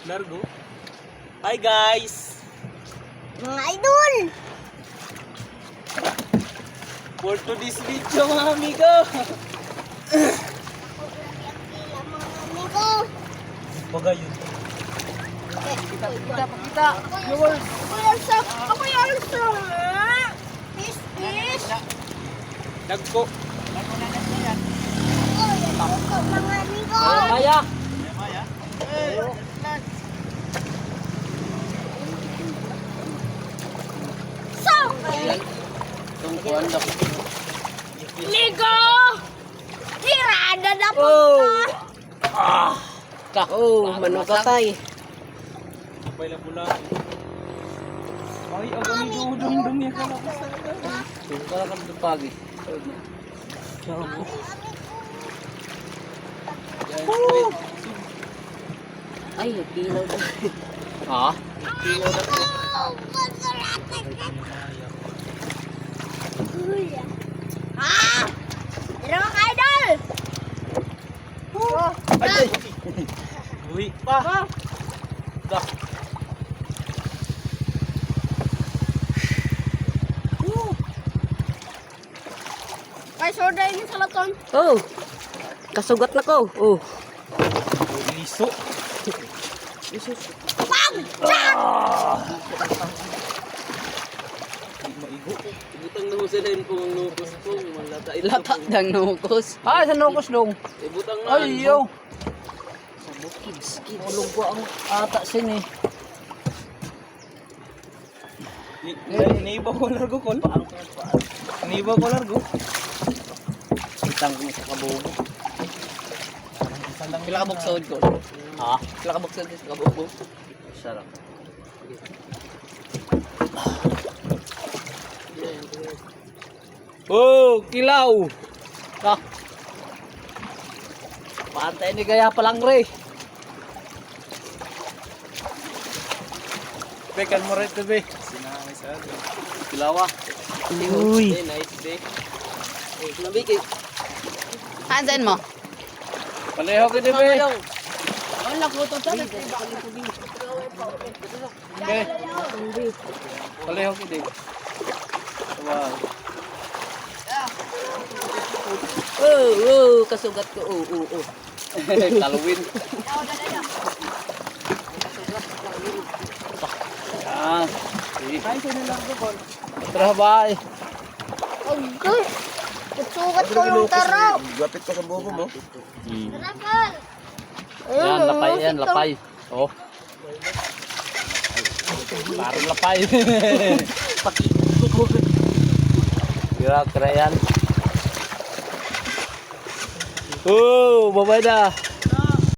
Largo. Hi guys! Mga idol! For today's video mga amigo! Amigo! Bagay yun. Pakita! Viewers! Ako'y alsa! Fish! Dagko. Mga amigo! Maya! So! Tungkuan na ko. Amigo! Tirada na po ka! Manukatay. Sabay lang pula. Ay, ang amigo dum-dum yan ka na ko. Tungkol ka ng pagi. Ay, kilaw na. Ha? Kilaw na. Oh! Masarap ka! Ah! Pero mga idol! Ay! Uy! Pa! Da! Ay, soda ini sa laton. Oh. Kasugat na ko. Oh. Liso! Bang! Chak! Maigo. Ibutang na mo sila yun kung nukos ko. Ilata ng nukos. Ay, sa nukos dong. Ibutang na. Ay, yo. Sa bukids. Ulog ko ang ata sini. Iniiba ko largo kon. Iniiba ko largo. Itang ko sa kabubo. Pila ka buksod ko. Ha? Pila ka buksod sa kabubo. Sarap. Oh, kilaw. Ah. Pantay ni gaya palang re. Bekan mo rin be. Sinamay sa atin. Kilawa. Uy. Nice day. Eh, nabiki. Hansan mo. Paleho ka di be. Wala ko to sa. Be. Paleho ka di. Wow. Oh, kasugat ko. Oh. Talawin. Ah. Kain ko nilang ko kon. Tara, bye. Ay, sugat ko yung taraw. Gapit ko sa bubo mo. Tarakan! Yan, lapay yan, lapay. Oh. Parang lapay. Kira-kira yan. Oh, babay na.